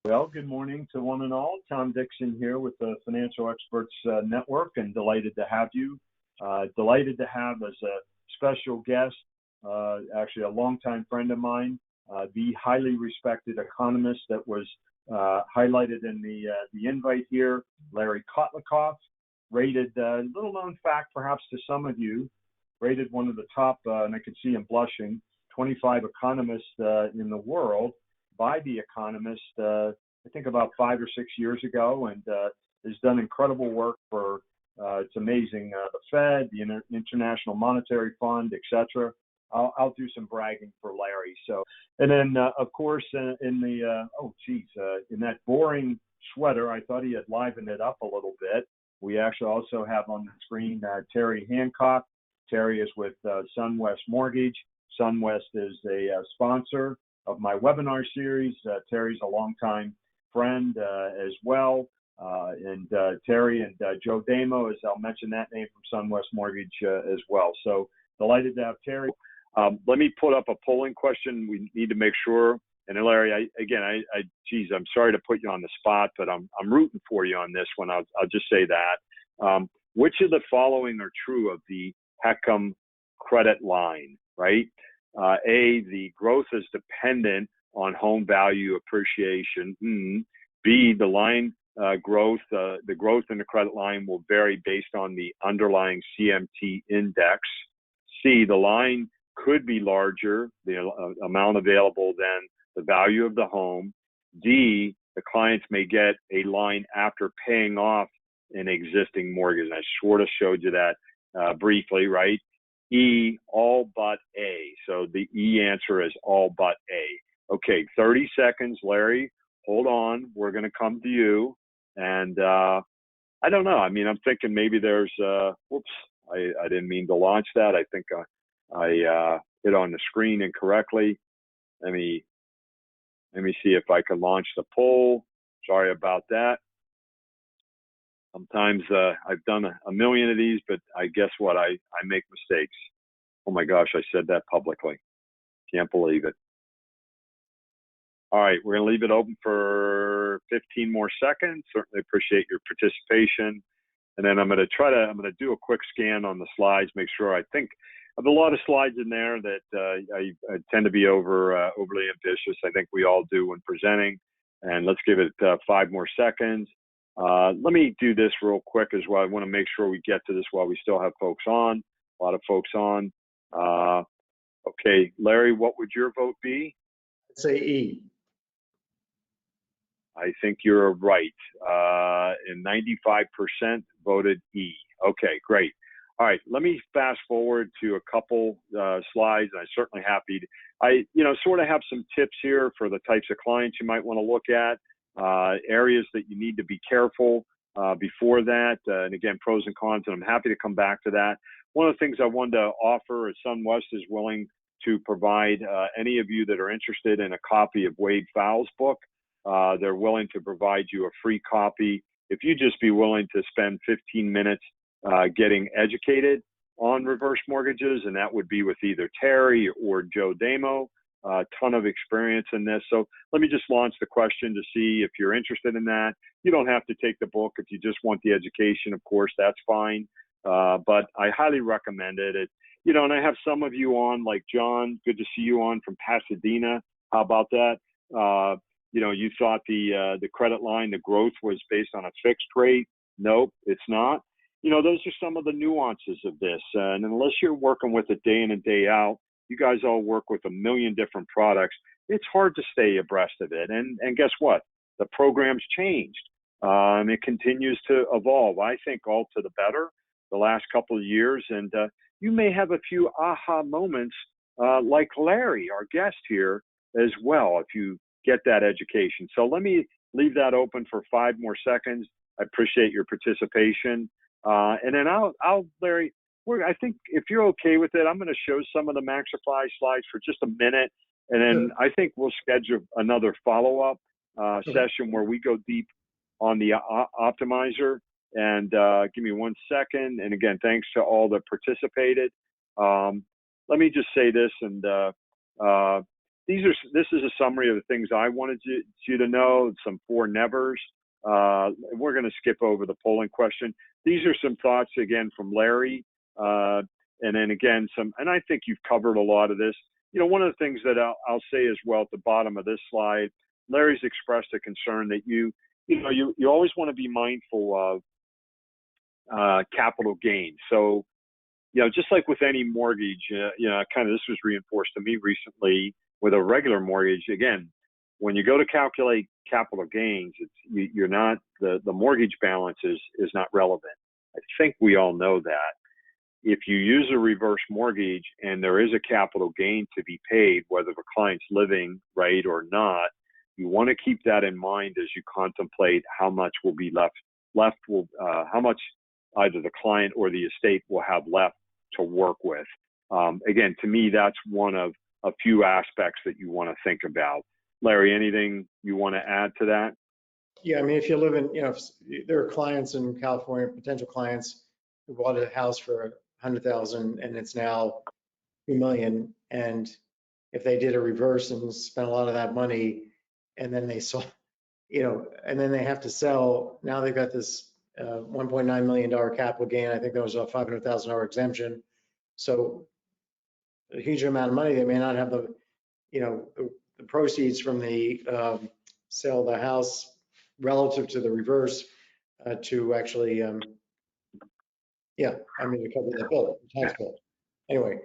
Well, good morning to one and all. Tom Dixon here with the Financial Experts Network, and delighted to have you. Delighted to have as a special guest, actually a longtime friend of mine, the highly respected economist that was highlighted in the invite here, Larry Kotlikoff, rated, little known fact perhaps to some of you, rated one of the top, and I can see him blushing, 25 economists in the world by The Economist, I think about 5 or 6 years ago, and has done incredible work for, it's amazing, the Fed, the International Monetary Fund, etc. I'll do some bragging for Larry. So, and then of course in that boring sweater, I thought he had livened it up a little bit. We actually also have on the screen Terry Hancock. Terry is with SunWest Mortgage. SunWest is a sponsor of my webinar series. Terry's a longtime friend as well. And Terry and Joe Damo, as I'll mention that name from SunWest Mortgage as well. So delighted to have Terry. Let me put up a polling question. We need to make sure. And Larry, geez, I'm sorry to put you on the spot, but I'm rooting for you on this one. I'll just say that. Which of the following are true of the HECM credit line, right? A, the growth is dependent on home value appreciation. B, the line growth, the growth in the credit line will vary based on the underlying CMT index. C, the line could be larger, the amount available, than the value of the home. D, the clients may get a line after paying off an existing mortgage. And I sort of showed you that briefly, right? E, all but A. So the E answer is all but A. Okay, 30 seconds, Larry. Hold on. We're going to come to you. And I don't know. I mean, I'm thinking maybe there's, whoops, I didn't mean to launch that. I think I hit on the screen incorrectly. Let me see if I can launch the poll. Sorry about that. Sometimes I've done a million of these, but I guess what? I make mistakes. Oh my gosh, I said that publicly. Can't believe it. All right, we're going to leave it open for 15 more seconds. Certainly appreciate your participation. And then I'm going to do a quick scan on the slides, make sure. I think I have a lot of slides in there that I tend to be overly ambitious. I think we all do when presenting. And let's give it 5 more seconds. Let me do this real quick as well. I want to make sure we get to this while we still have folks on, a lot of folks on. Okay, Larry, what would your vote be? I'd say E. I think you're right. And 95% voted E. Okay, great. All right, let me fast forward to a couple slides. I'm certainly happy to, sort of have some tips here for the types of clients you might want to look at. Areas that you need to be careful before that, and again, pros and cons, and I'm happy to come back to that. One of the things I wanted to offer is SunWest is willing to provide any of you that are interested in a copy of Wade Fowles' book. They're willing to provide you a free copy if you just be willing to spend 15 minutes getting educated on reverse mortgages, and that would be with either Terry or Joe Damo. A ton of experience in this. So let me just launch the question to see if you're interested in that. You don't have to take the book if you just want the education, of course, that's fine. But I highly recommend it. And I have some of you on, like John, good to see you on from Pasadena. How about that? You thought the credit line, the growth was based on a fixed rate. Nope, it's not. Those are some of the nuances of this. And unless you're working with it day in and day out, you guys all work with a million different products. It's hard to stay abreast of it. And guess what? The program's changed. It continues to evolve, I think, all to the better the last couple of years. And you may have a few aha moments like Larry, our guest here, as well, if you get that education. So let me leave that open for 5 more seconds. I appreciate your participation. And then Larry, I think if you're okay with it, I'm going to show some of the Maxify slides for just a minute, and then I think we'll schedule another follow-up session where we go deep on the optimizer. And give me 1 second. And again, thanks to all that participated. Let me just say this, and this is a summary of the things I wanted you to know, some 4 nevers. We're going to skip over the polling question. These are some thoughts, again, from Larry. And then again, and I think you've covered a lot of this. You know, one of the things that I'll say as well at the bottom of this slide, Larry's expressed a concern that you always want to be mindful of capital gains. So, you know, just like with any mortgage, kind of this was reinforced to me recently with a regular mortgage. Again, when you go to calculate capital gains, you're not, the mortgage balance is not relevant. I think we all know that. If you use a reverse mortgage and there is a capital gain to be paid, whether the client's living, right, or not, you want to keep that in mind as you contemplate how much will be how much either the client or the estate will have left to work with. Again, to me, that's one of a few aspects that you want to think about. Larry, anything you want to add to that? Yeah, I mean, if you live in, if there are clients in California, potential clients who bought a house for $100,000 and it's now $2 million, and if they did a reverse and spent a lot of that money, and then they sold, and then they have to sell, now they've got this $1.9 million capital gain. I think that was a $500,000 exemption. So a huge amount of money. They may not have the proceeds from the sale of the house relative to the reverse to actually, to cover that bill, the tax bill. Anyway.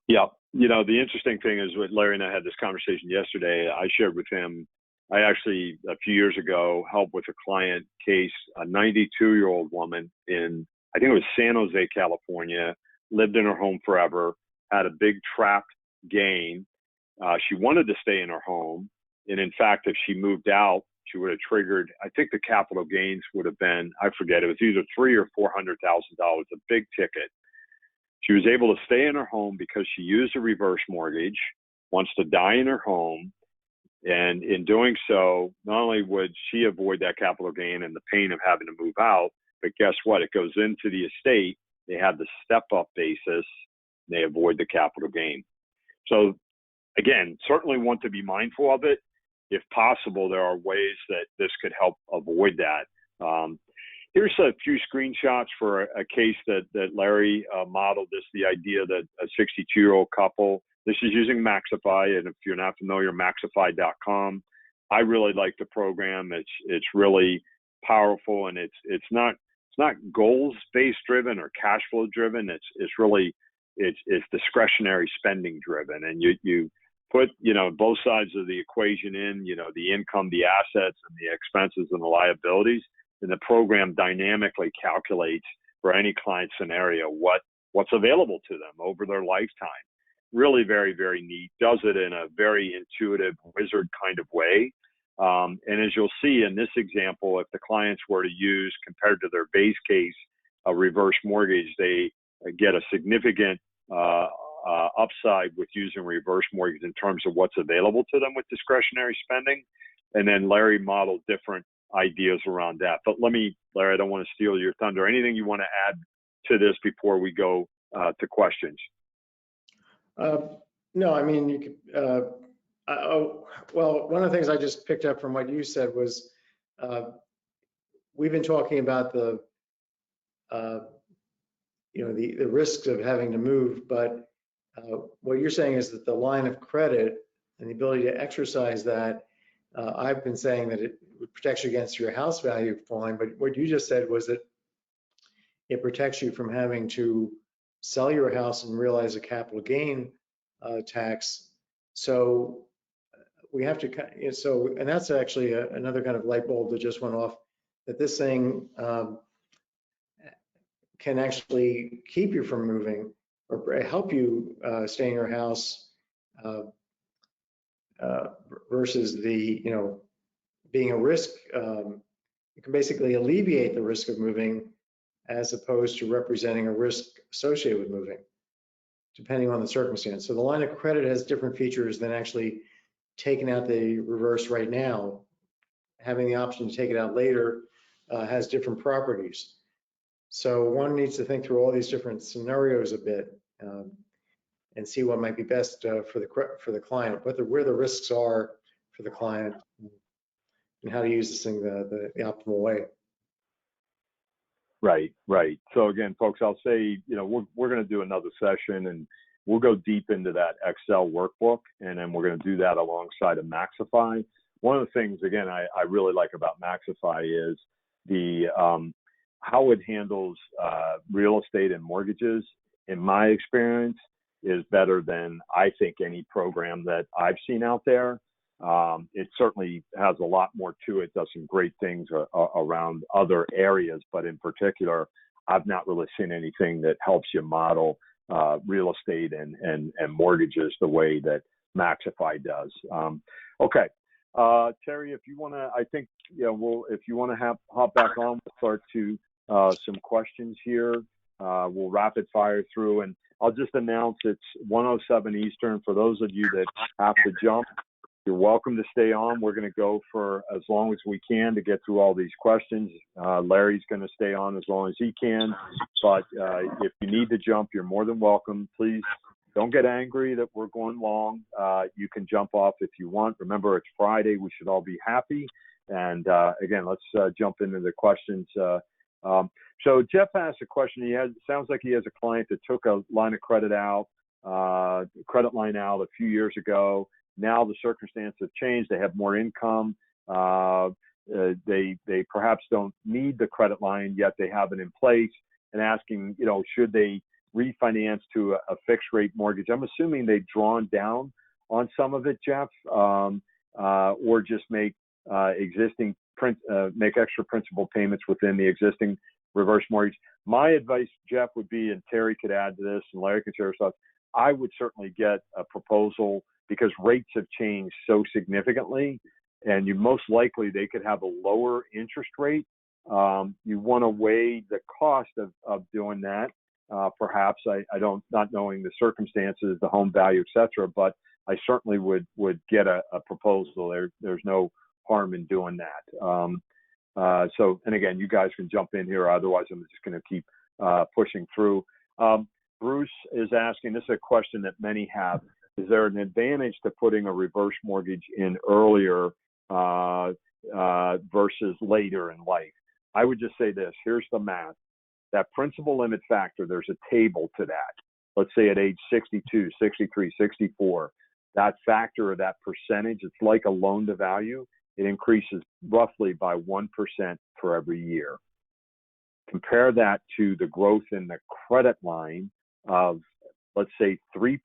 Yeah, the interesting thing is with Larry and I had this conversation yesterday. I shared with him, I actually, a few years ago, helped with a client case, a 92-year-old woman in, I think it was San Jose, California, lived in her home forever, had a big trapped gain. She wanted to stay in her home. And in fact, if she moved out, she would have triggered, I think the capital gains would have been, I forget, it was either $300,000 or $400,000, a big ticket. She was able to stay in her home because she used a reverse mortgage, wants to die in her home. And in doing so, not only would she avoid that capital gain and the pain of having to move out, but guess what? It goes into the estate. They have the step-up basis. They avoid the capital gain. So again, certainly want to be mindful of it. If possible, there are ways that this could help avoid that. Here's a few screenshots for a case that Larry modeled. This, the idea that a 62-year-old couple, this is using Maxify, and if you're not familiar, maxify.com. I really like the program. It's really powerful, and it's not goals-based driven or cash flow driven. It's really discretionary spending driven, and you put both sides of the equation in, the income, the assets, and the expenses and the liabilities, and the program dynamically calculates for any client scenario what's available to them over their lifetime. Really very, very neat. Does it in a very intuitive wizard kind of way. And as you'll see in this example, if the clients were to use, compared to their base case, a reverse mortgage, they get a significant upside with using reverse mortgage in terms of what's available to them with discretionary spending. And then Larry modeled different ideas around that. But Larry, I don't want to steal your thunder. Anything you want to add to this before we go to questions? No, I mean, you could, well, one of the things I just picked up from what you said was we've been talking about the risks of having to move, but what you're saying is that the line of credit and the ability to exercise that, I've been saying that it protects you against your house value falling, but what you just said was that it protects you from having to sell your house and realize a capital gain tax. So we have to, and that's actually another kind of light bulb that just went off, that this thing can actually keep you from moving or help you stay in your house versus the, being a risk. You can basically alleviate the risk of moving as opposed to representing a risk associated with moving, depending on the circumstance. So the line of credit has different features than actually taking out the reverse right now. Having the option to take it out later has different properties. So one needs to think through all these different scenarios a bit. and see what might be best for the client, where the risks are for the client, and how to use this thing the optimal way. Right, right. So again, folks, I'll say, we're going to do another session and we'll go deep into that Excel workbook, and then we're going to do that alongside of Maxify. One of the things, again, I really like about Maxify is the how it handles real estate and mortgages. In my experience, is better than I think any program that I've seen out there. It certainly has a lot more to it, does some great things around other areas, but in particular, I've not really seen anything that helps you model real estate and mortgages the way that Maxify does. Okay, Terry, if you want to, I think, if you want to hop back on, we'll start to some questions here. We'll rapid fire through, and I'll just announce it's 1:07 Eastern. For those of you that have to jump, you're welcome to stay on. We're going to go for as long as we can to get through all these questions. Larry's going to stay on as long as he can. But if you need to jump, you're more than welcome. Please don't get angry that we're going long. You can jump off if you want. Remember, it's Friday. We should all be happy. And again, let's jump into the questions. So Jeff asked a question. Sounds like he has a client that took a line of credit out, credit line out a few years ago. Now the circumstances have changed. They have more income. They perhaps don't need the credit line, yet they have it in place, and asking, should they refinance to a fixed rate mortgage? I'm assuming they've drawn down on some of it, Jeff, or just make make extra principal payments within the existing reverse mortgage. My advice, Jeff, would be, and Terry could add to this, and Larry could share his thoughts, I would certainly get a proposal, because rates have changed so significantly, and most likely they could have a lower interest rate. You want to weigh the cost of doing that. Perhaps not knowing the circumstances, the home value, etc. But I certainly would get a proposal. There's no harm in doing that. So, and again, you guys can jump in here. Otherwise, I'm just going to keep pushing through. Bruce is asking, this is a question that many have. Is there an advantage to putting a reverse mortgage in earlier versus later in life? I would just say this. Here's the math. That principal limit factor, there's a table to that. Let's say at age 62, 63, 64, that factor or that percentage, it's like a loan to value. It increases roughly by 1% for every year. Compare that to the growth in the credit line of, let's say, 3%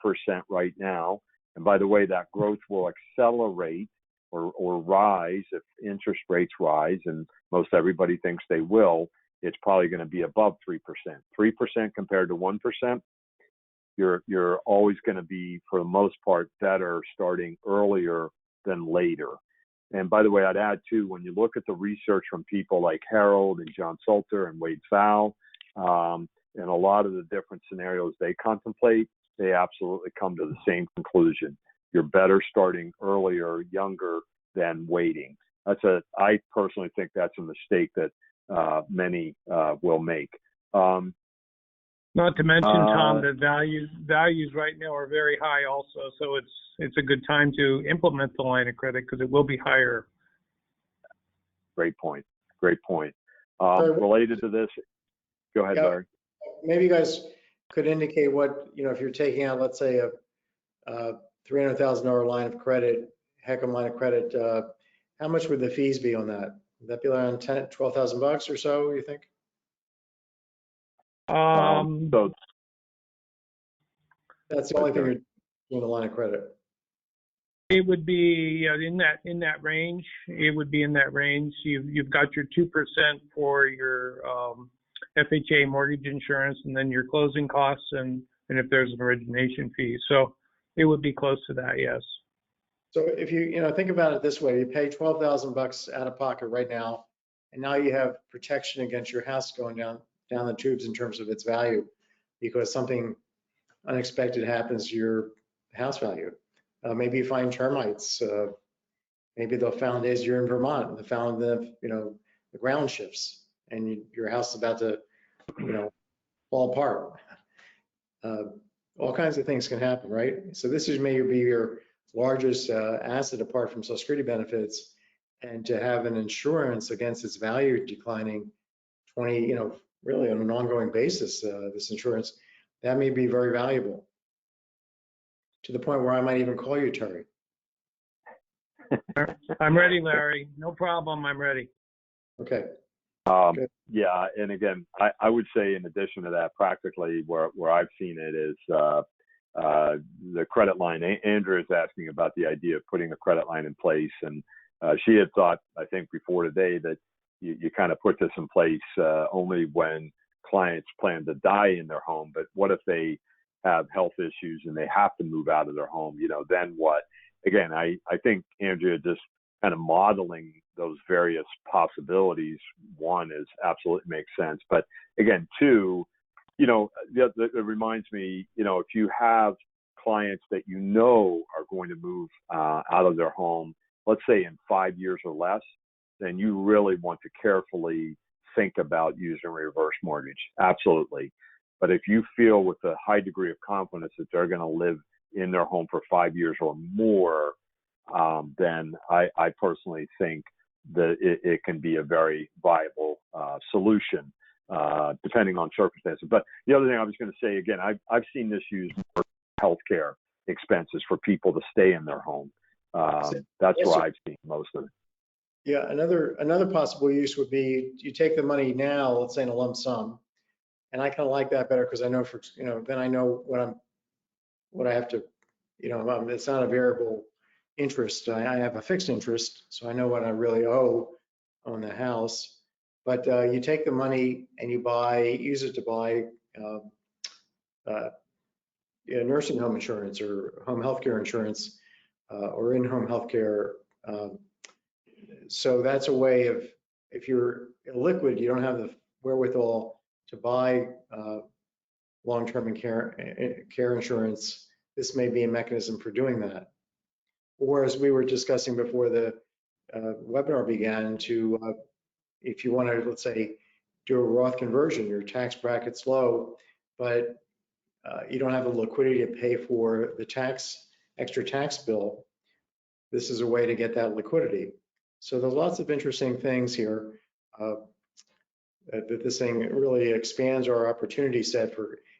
right now. And by the way, that growth will accelerate or rise if interest rates rise, and most everybody thinks they will. It's probably going to be above 3%. 3% compared to 1%, you're always going to be, for the most part, better starting earlier than later. And by the way, I'd add too, when you look at the research from people like Harold and John Salter and Wade Pfau, and a lot of the different scenarios they contemplate, they absolutely come to the same conclusion. You're better starting earlier, younger, than waiting. I personally think that's a mistake that many will make. Not to mention, Tom, that values right now are very high also, so it's a good time to implement the line of credit because it will be higher. Great point. Related to this, go ahead, Larry. Maybe you guys could indicate what, if you're taking out, let's say, a $300,000 line of credit, HECM line of credit, how much would the fees be on that? Would that be around $12,000 or so, you think? So that's the only thing you're doing, a line of credit. It would be in that range. It would be in that range. You've got your 2% for your FHA mortgage insurance, and then your closing costs, and if there's an origination fee. So it would be close to that, yes. So if you think about it this way, you pay $12,000 out of pocket right now, and now you have protection against your house going down the tubes in terms of its value, because something unexpected happens to your house value. Maybe you find termites. Maybe they'll found as you're in Vermont, and they found the ground shifts, and your house is about to fall apart. all kinds of things can happen, right? So this is maybe your largest asset apart from Social Security benefits, and to have an insurance against its value declining 20, really on an ongoing basis, this insurance, that may be very valuable to the point where I might even call you, Terry. I'm ready, Larry. No problem. I'm ready. Okay. Yeah, and again, I would say in addition to that, practically where I've seen it is the credit line. Andrew is asking about the idea of putting a credit line in place, and she had thought, I think, before today that you kind of put this in place only when clients plan to die in their home. But what if they have health issues and they have to move out of their home? Then what? Again, I think Andrea just kind of modeling those various possibilities, one is absolutely makes sense. But again, two, it reminds me, if you have clients that are going to move out of their home, let's say in 5 years or less, then you really want to carefully think about using a reverse mortgage. Absolutely. But if you feel with a high degree of confidence that they're going to live in their home for 5 years or more, then I personally think that it can be a very viable solution, depending on circumstances. But the other thing I was going to say, again, I've seen this used for healthcare expenses for people to stay in their home. That's where I've seen most of it. Yeah, another possible use would be you take the money now, let's say in a lump sum, and I kind of like that better because I know then I know what I have to, it's not a variable interest. I have a fixed interest, so I know what I really owe on the house. But you take the money and use it to buy nursing home insurance or home health care insurance or in-home health care. So that's a way of, if you're illiquid, you don't have the wherewithal to buy long-term care insurance, this may be a mechanism for doing that. Or as we were discussing before the webinar began, if you want to, let's say, do a Roth conversion, your tax bracket's low, but you don't have the liquidity to pay for the extra tax bill, this is a way to get that liquidity. So there's lots of interesting things here. That this thing really expands our opportunity set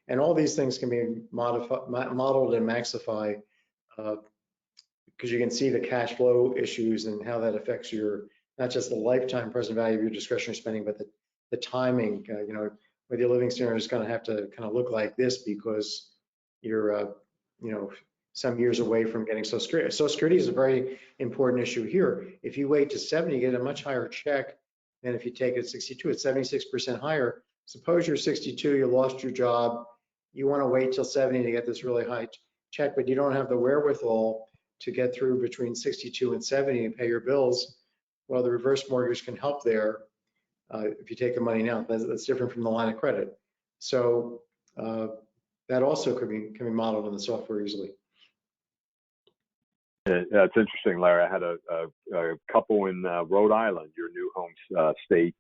and all these things can be modeled in Maxify because you can see the cash flow issues and how that affects not just the lifetime present value of your discretionary spending, but the timing. Whether your living standard is going to have to kind of look like this because you're, some years away from getting Social Security. Social Security is a very important issue here. If you wait to 70, you get a much higher check than if you take it at 62. It's 76% higher. Suppose you're 62, you lost your job, you want to wait till 70 to get this really high check, but you don't have the wherewithal to get through between 62 and 70 and pay your bills. Well, the reverse mortgage can help there if you take the money now. That's different from the line of credit. So that also can be modeled in the software easily. Yeah, it's interesting, Larry. I had a couple in Rhode Island, your new home state,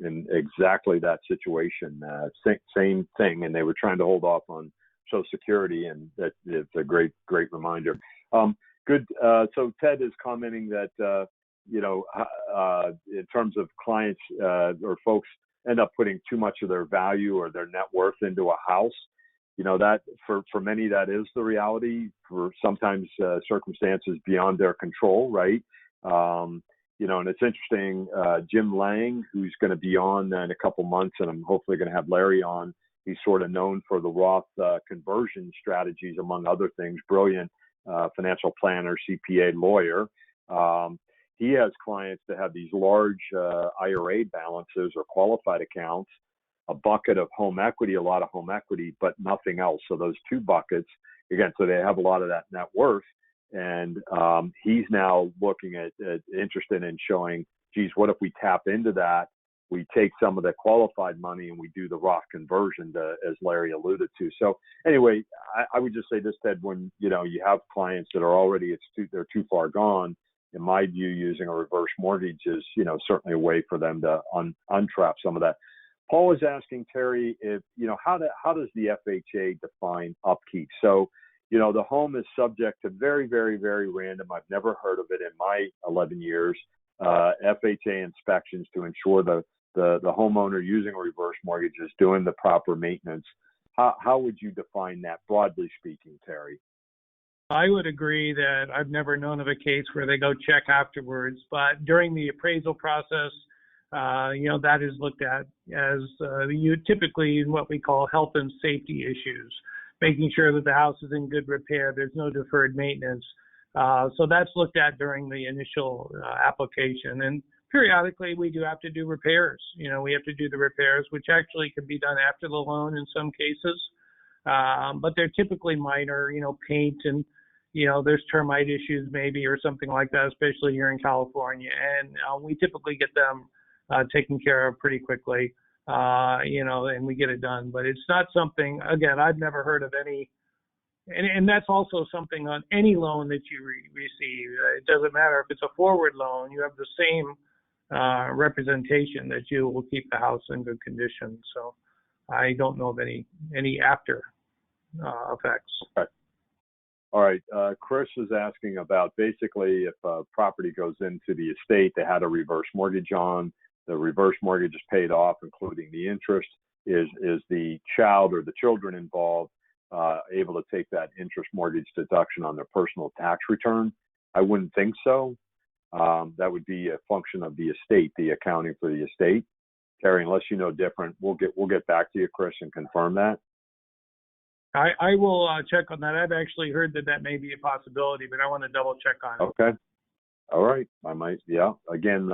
in exactly that situation. Same thing, and they were trying to hold off on Social Security, and it's a great reminder. Good. So Ted is commenting that in terms of clients or folks end up putting too much of their value or their net worth into a house. That for many, that is the reality. For sometimes circumstances beyond their control, right? And it's interesting. Jim Lang, who's going to be on in a couple months, and I'm hopefully going to have Larry on. He's sort of known for the Roth conversion strategies, among other things. Brilliant financial planner, CPA, lawyer. He has clients that have these large IRA balances or qualified accounts, a bucket of home equity, a lot of home equity, but nothing else. So those two buckets, again, so they have a lot of that net worth. And he's now looking at interested in showing, geez, what if we tap into that? We take some of the qualified money and we do the Roth conversion, as Larry alluded to. So anyway, I would just say this, Ted, when you have clients that are already they're too far gone. In my view, using a reverse mortgage is certainly a way for them to untrap some of that. Paul is asking Terry if, how does the FHA define upkeep? So, the home is subject to very, very, very random. I've never heard of it in my 11 years. FHA inspections to ensure the homeowner using a reverse mortgage is doing the proper maintenance. How would you define that, broadly speaking, Terry? I would agree that I've never known of a case where they go check afterwards, but during the appraisal process, that is looked at as typically what we call health and safety issues, making sure that the house is in good repair, there's no deferred maintenance. So that's looked at during the initial application. And periodically we do have to do repairs. We have to do the repairs, which actually can be done after the loan in some cases. But they're typically minor, paint and, there's termite issues maybe or something like that, especially here in California. And we typically get them taken care of pretty quickly, and we get it done. But it's not something, again, I've never heard of any, and that's also something on any loan that you receive. It doesn't matter if it's a forward loan, you have the same representation that you will keep the house in good condition. So I don't know of any after effects. Okay. All right. Chris is asking about basically if a property goes into the estate, they had a reverse mortgage on, the reverse mortgage is paid off, including the interest. Is the child or the children involved able to take that interest mortgage deduction on their personal tax return? I wouldn't think so. That would be a function of the estate, the accounting for the estate. Terry, unless you know different, we'll get back to you, Chris, and confirm that. I will check on that. I've actually heard that may be a possibility, but I want to double check on it. Okay. All right. I might. Yeah. Again,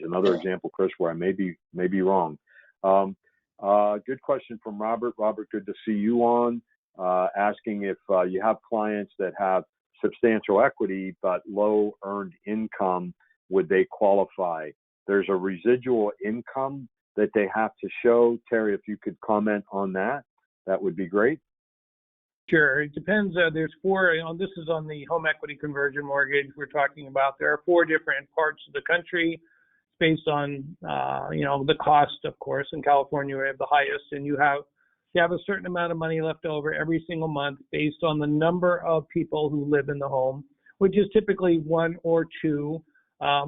another example, Chris, where I may be wrong. Good question from Robert. Robert, good to see you on. Asking if you have clients that have substantial equity but low earned income, would they qualify? There's a residual income that they have to show. Terry, if you could comment on that, that would be great. Sure. It depends. There's four. This is on the home equity conversion mortgage we're talking about. There are four different parts of the country based on, the cost, of course. In California, we have the highest, and you have a certain amount of money left over every single month based on the number of people who live in the home, which is typically one or two.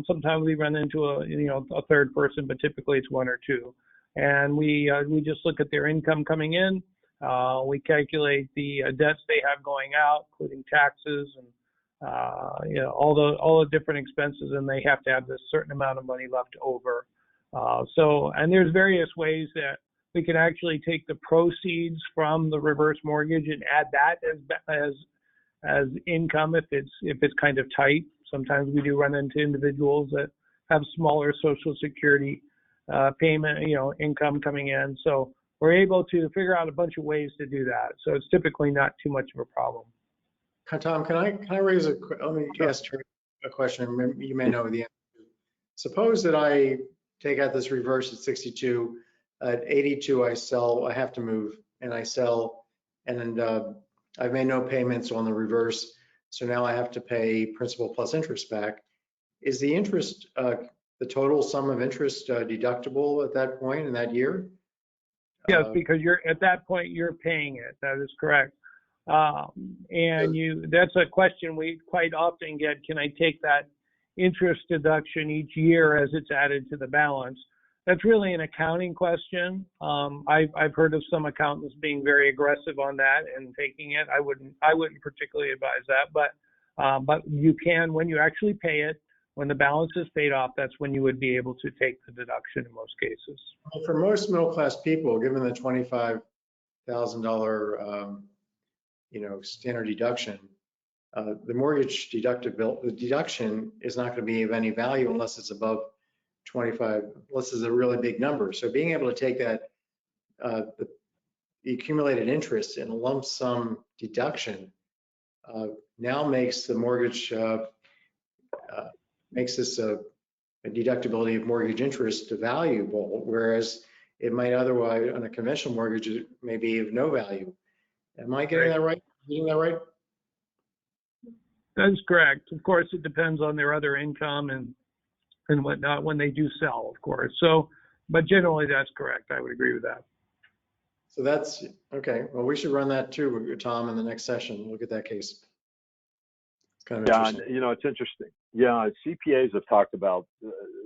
Sometimes we run into a third person, but typically it's one or two. And we just look at their income coming in. We calculate the debts they have going out, including taxes and all the different expenses, and they have to have this certain amount of money left over. And there's various ways that we can actually take the proceeds from the reverse mortgage and add that as income if it's kind of tight. Sometimes we do run into individuals that have smaller Social Security payment, income coming in. So we're able to figure out a bunch of ways to do that. So it's typically not too much of a problem. Tom, can I raise let me ask a question you may know the answer. Suppose that I take out this reverse at 62, at 82 I have to move and I sell, and I've made no payments on the reverse, so now I have to pay principal plus interest back. Is the interest, the total sum of interest deductible at that point in that year? Yes, because at that point you're paying it. That is correct. And that's a question we quite often get. Can I take that interest deduction each year as it's added to the balance? That's really an accounting question. I've heard of some accountants being very aggressive on that and taking it. I wouldn't particularly advise that, but you can, when you actually pay it, when the balance is paid off, that's when you would be able to take the deduction in most cases. Well, for most middle-class people, given the $25,000 standard deduction, the mortgage the deduction is not going to be of any value unless it's above 25, unless it's a really big number. So being able to take that, the accumulated interest in a lump sum deduction now makes the mortgage, makes this a deductibility of mortgage interest valuable, whereas it might otherwise, on a conventional mortgage, it may be of no value. Am I getting that right? Getting that right? That's correct. Of course, it depends on their other income and whatnot when they do sell, of course. So But generally, that's correct. I would agree with that. So that's, okay. Well, we should run that too, Tom, in the next session. Look at that case. It's kind of Yeah, interesting. and, it's interesting. Yeah, CPAs have talked about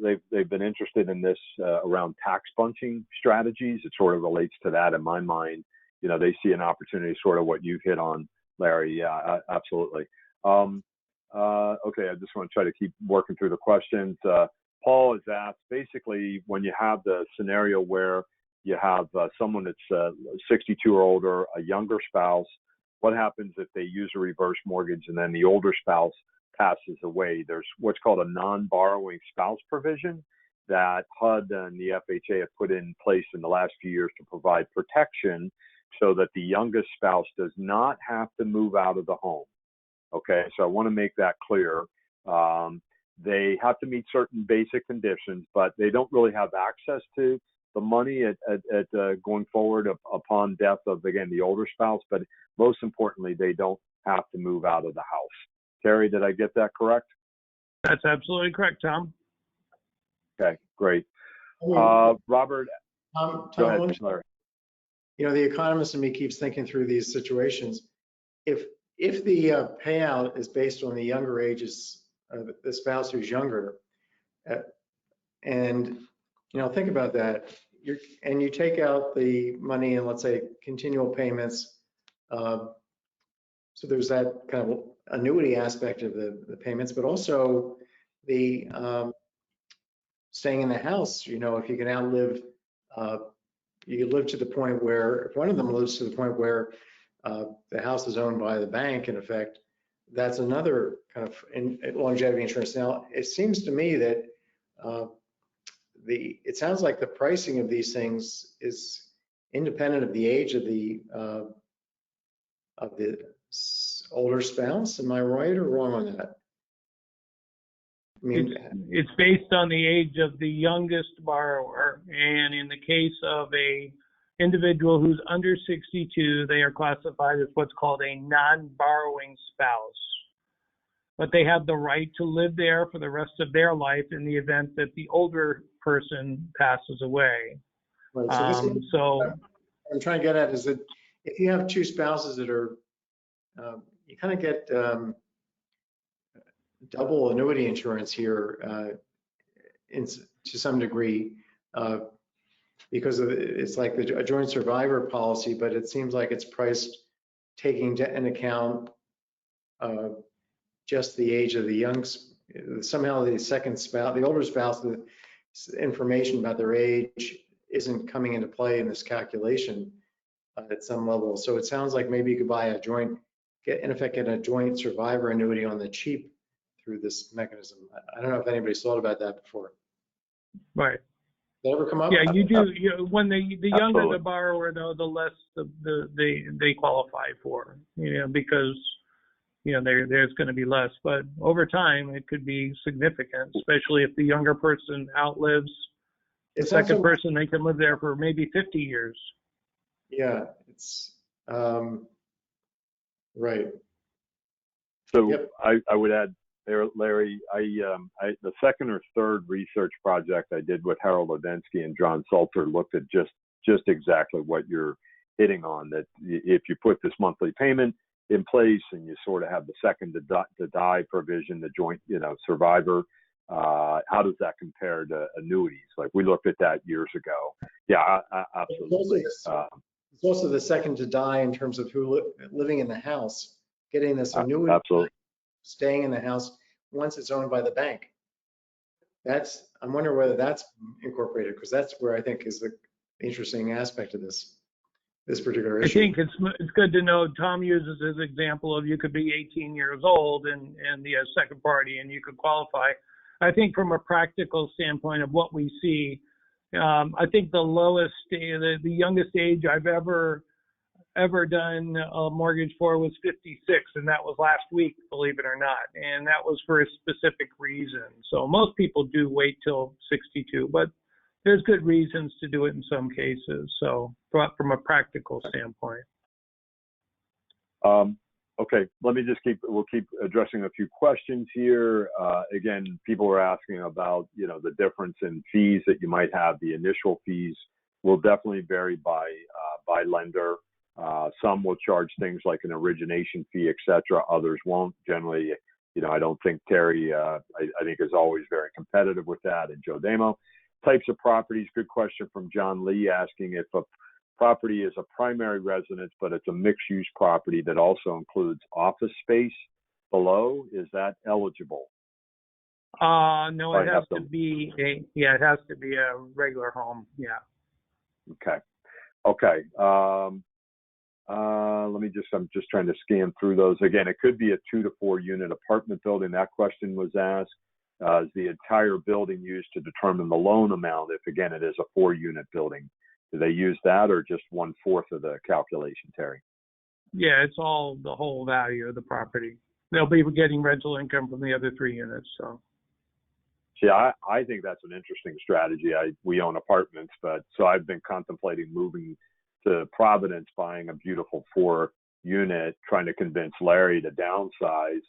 they've been interested in this around tax bunching strategies. It sort of relates to that in my mind. They see an opportunity, sort of what you've hit on, Larry. Yeah, absolutely. Okay, I just want to try to keep working through the questions. Paul has asked, basically, when you have the scenario where you have someone that's 62 or older, a younger spouse, what happens if they use a reverse mortgage and then the older spouse passes away? There's what's called a non-borrowing spouse provision that HUD and the FHA have put in place in the last few years to provide protection so that the youngest spouse does not have to move out of the home. Okay, so I want to make that clear. They have to meet certain basic conditions, but they don't really have access to the money at going forward upon death of, again, the older spouse. But most importantly, they don't have to move out of the house. Terry, did I get that correct? That's absolutely correct, Tom. Okay, great. Robert, Tom, go ahead, Larry. The economist in me keeps thinking through these situations. If the payout is based on the younger ages of the spouse who's younger, and think about that, you take out the money in, let's say, continual payments. So there's that kind of annuity aspect of the payments, but also the staying in the house. If you can outlive, you live to the point where, if one of them lives to the point where the house is owned by the bank, in effect, that's another kind of longevity insurance. Now, it seems to me that it sounds like the pricing of these things is independent of the age of the older spouse. Am I right or wrong on that? I mean, it's based on the age of the youngest borrower, and in the case of a individual who's under 62, they are classified as what's called a non-borrowing spouse. But they have the right to live there for the rest of their life in the event that the older person passes away. Right. So I'm trying to get at is that if you have two spouses that are, you kind of get double annuity insurance here to some degree, because it's like a joint survivor policy, but it seems like it's priced taking into account just the age of the young. Somehow the second spouse, the older spouse, the information about their age isn't coming into play in this calculation at some level. So it sounds like maybe you could buy get a joint survivor annuity on the cheap through this mechanism. I don't know if anybody's thought about that before. Right. Did that ever come up? Yeah, you do. When the younger the borrower, though, the less they qualify for, because there's going to be less. But over time, it could be significant, especially if the younger person outlives the second person. They can live there for maybe 50 years. Yeah, it's right. So yep. I would add there, Larry, the second or third research project I did with Harold Odensky and John Salter looked at just exactly what you're hitting on, that if you put this monthly payment in place and you sort of have the second to die provision, the joint, survivor, how does that compare to annuities? Like, we looked at that years ago. Yeah, absolutely. It's also the second to die in terms of living in the house, getting this annuity, absolutely. Staying in the house once it's owned by the bank. I'm wondering whether that's incorporated, because that's where I think is the interesting aspect of this particular issue. I think it's good to know Tom uses his example of you could be 18 years old and the second party and you could qualify. I think from a practical standpoint of what we see, I think the youngest age I've ever done a mortgage for was 56, and that was last week, believe it or not, and that was for a specific reason. So most people do wait till 62, but there's good reasons to do it in some cases. So from a practical standpoint. Okay, we'll keep addressing a few questions here. Again, people were asking about, the difference in fees that you might have. The initial fees will definitely vary by lender. Some will charge things like an origination fee, et cetera. Others won't. Generally, I don't think Terry, I think is always very competitive with that. And Joe Damo. Types of properties, good question from John Lee asking if a property is a primary residence, but it's a mixed-use property that also includes office space below. Is that eligible? No, it has to be it has to be a regular home. Yeah. Okay. I'm just trying to scan through those. Again, it could be a 2 to 4 unit apartment building. That question was asked. Is the entire building used to determine the loan amount? If again, it is a 4 unit building, do they use that or just 1/4 of the calculation, Terry? Yeah, it's all the whole value of the property. They'll be getting rental income from the other 3 units. So. See, I think that's an interesting strategy. We own apartments, so I've been contemplating moving to Providence, buying a beautiful 4 unit, trying to convince Larry to downsize.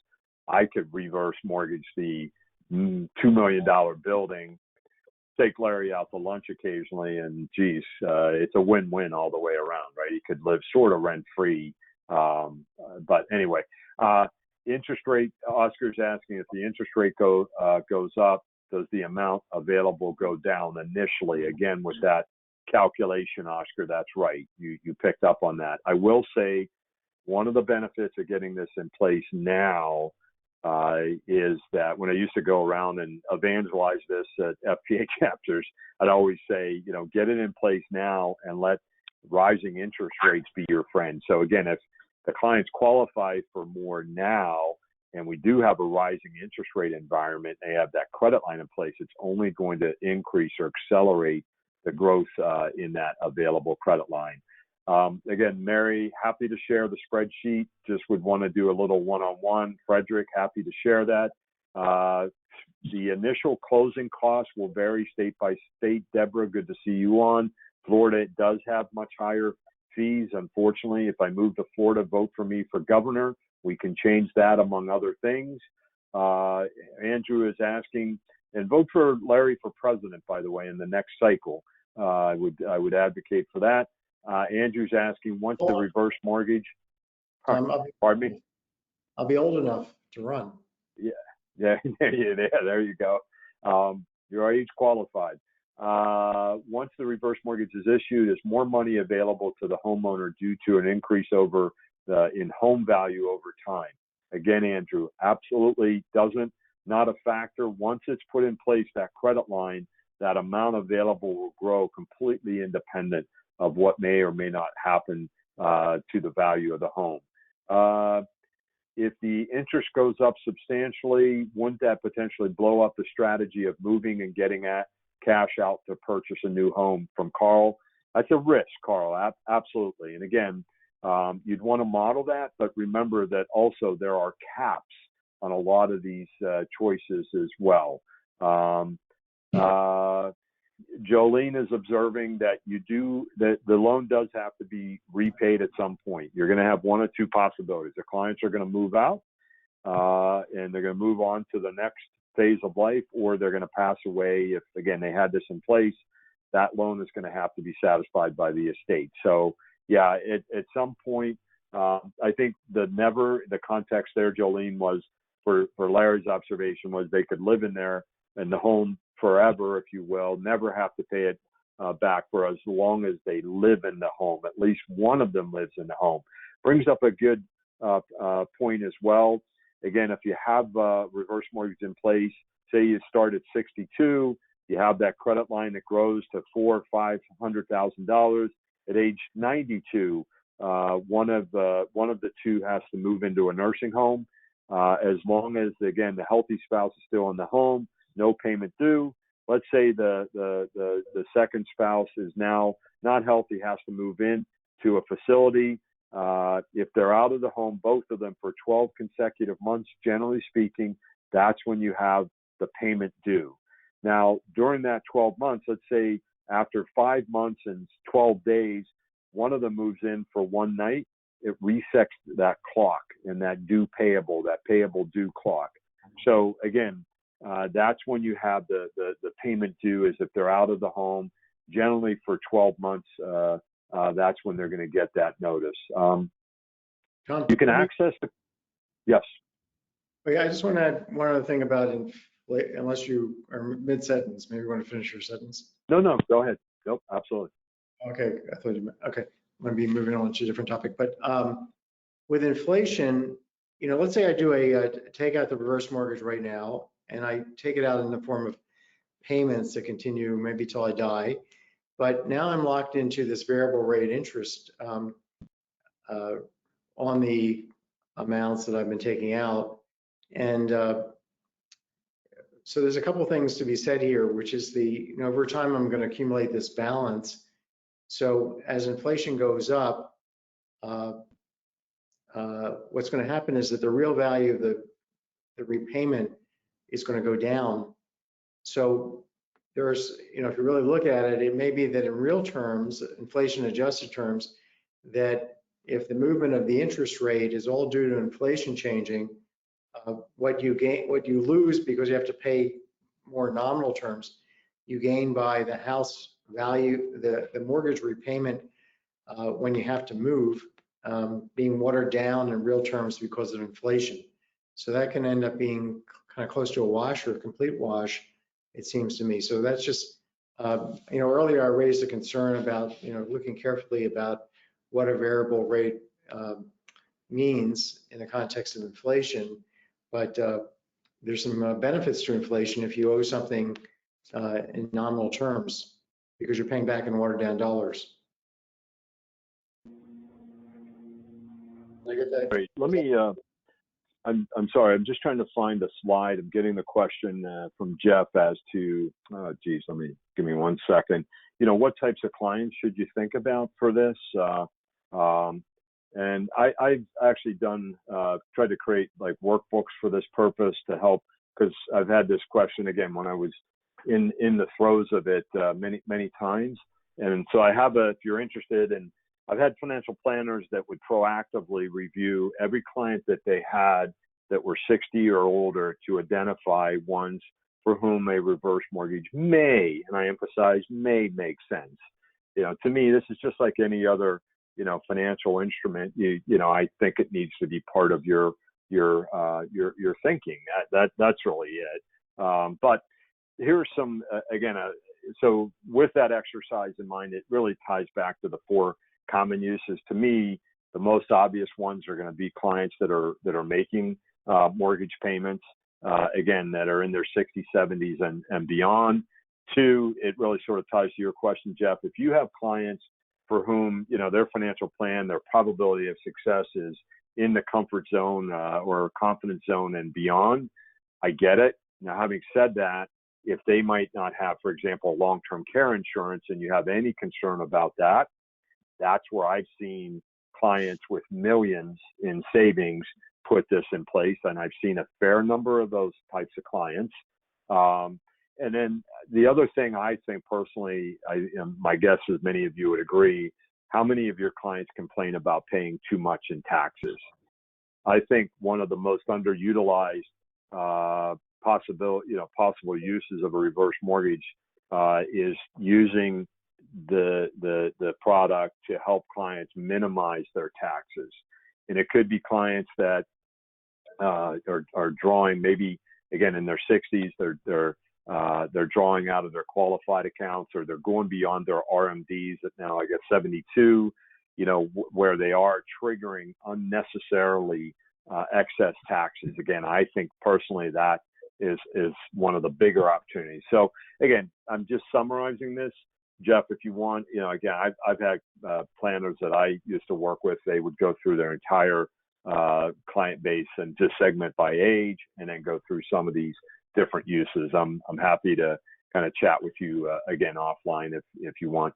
I could reverse mortgage the $2 million building, take Larry out to lunch occasionally, and geez, it's a win-win all the way around, right? He could live sort of rent-free. But anyway, interest rate, Oscar's asking if the interest rate goes up, does the amount available go down initially? Again, with that calculation, Oscar, that's right. You picked up on that. I will say one of the benefits of getting this in place now is that when I used to go around and evangelize this at FPA chapters, I'd always say, get it in place now and let rising interest rates be your friend. So again, if the clients qualify for more now, and we do have a rising interest rate environment, they have that credit line in place, it's only going to increase or accelerate the growth in that available credit line. Again, Mary, happy to share the spreadsheet. Just would want to do a little one-on-one. Frederick, happy to share that. The initial closing costs will vary state by state. Deborah, good to see you on. Florida does have much higher fees. Unfortunately, if I move to Florida, vote for me for governor. We can change that among other things. Andrew is asking, and vote for Larry for president, by the way, in the next cycle. I would advocate for that. Andrew's asking, once the reverse mortgage, pardon me? I'll be old enough to run. Yeah, there you go. You're age qualified. Once the reverse mortgage is issued, is more money available to the homeowner due to an increase in home value over time? Again, Andrew, absolutely not a factor. Once it's put in place, that credit line, that amount available will grow completely independent of what may or may not happen to the value of the home. If the interest goes up substantially, wouldn't that potentially blow up the strategy of moving and getting cash out to purchase a new home? From Carl. That's a risk, Carl, absolutely. And again, you'd want to model that, but remember that also there are caps on a lot of these choices as well. Jolene is observing that that the loan does have to be repaid at some point. You're going to have one of two possibilities. The clients are going to move out and they're going to move on to the next phase of life, or they're going to pass away. If, again, they had this in place, that loan is going to have to be satisfied by the estate. So, yeah, at some point, I think the context there, Jolene, was for Larry's observation was they could live in the home forever, if you will, never have to pay it back for as long as they live in the home. At least one of them lives in the home. Brings up a good point as well. Again, if you have reverse mortgage in place, say you start at 62, you have that credit line that grows to $400,000 or $500,000. At age 92, one of the two has to move into a nursing home. As long as, again, the healthy spouse is still in the home, no payment due. Let's say the second spouse is now not healthy, has to move in to a facility. If they're out of the home, both of them, for 12 consecutive months, generally speaking, that's when you have the payment due. Now, during that 12 months, let's say after 5 months and 12 days, one of them moves in for one night. it resets that clock and that due payable due clock. So again, that's when you have the payment due is if they're out of the home, generally for 12 months, that's when they're going to get that notice. John, you can access the, yes. Okay, I just want to add one other thing about unless you are mid-sentence, maybe you want to finish your sentence. No, go ahead. Nope, absolutely. Okay, I thought you meant, okay, I'm going to be moving on to a different topic, but with inflation, you know, let's say I do take out the reverse mortgage right now, and I take it out in the form of payments that continue maybe till I die, but now I'm locked into this variable rate interest on the amounts that I've been taking out. And so there's a couple things to be said here, which is you know, over time, I'm going to accumulate this balance. So as inflation goes up, what's going to happen is that the real value of the repayment is going to go down. So there's, you know, if you really look at it, it may be that in real terms, inflation adjusted terms, that if the movement of the interest rate is all due to inflation changing, what you lose because you have to pay more nominal terms, you gain by the house value, the mortgage repayment when you have to move, being watered down in real terms because of inflation. So that can end up being kind of close to a wash or a complete wash, it seems to me. So that's just, you know, earlier I raised a concern about, you know, looking carefully about what a variable rate means in the context of inflation. But there's some benefits to inflation if you owe something in nominal terms because you're paying back in watered down dollars. Did I get that? Great. Let me, I'm sorry, I'm just trying to find a slide. I'm getting the question from Jeff as to, give me 1 second. You know, what types of clients should you think about for this? And I've actually tried to create like workbooks for this purpose to help, because I've had this question again when I was in the throes of it many times. And so I have if you're interested, and I've had financial planners that would proactively review every client that they had that were 60 or older to identify ones for whom a reverse mortgage may, and I emphasize may, make sense. You know, to me, this is just like any other, you know, financial instrument. You know, I think it needs to be part of your thinking. That's really it. But here's some again. So with that exercise in mind, it really ties back to the 4 common uses. To me, the most obvious ones are going to be clients that are making mortgage payments, again, that are in their 60s, 70s, and beyond. 2, it really sort of ties to your question, Jeff. If you have clients for whom, you know, their financial plan, their probability of success is in the comfort zone or confidence zone and beyond, I get it. Now, having said that, if they might not have, for example, long-term care insurance, and you have any concern about that, that's where I've seen clients with millions in savings put this in place, and I've seen a fair number of those types of clients. And then the other thing I think personally, my guess is many of you would agree, how many of your clients complain about paying too much in taxes? I think one of the most underutilized possible uses of a reverse mortgage is using the product to help clients minimize their taxes. And it could be clients that are drawing, maybe again in their 60s, they're drawing out of their qualified accounts, or they're going beyond their RMDs at now, I guess, 72, you know, where they are triggering unnecessarily excess taxes. Again, I think personally that is one of the bigger opportunities. So again, I'm just summarizing this. Jeff, if you want, you know, again, I've had planners that I used to work with. They would go through their entire client base and just segment by age, and then go through some of these different uses. I'm happy to kind of chat with you again offline if you want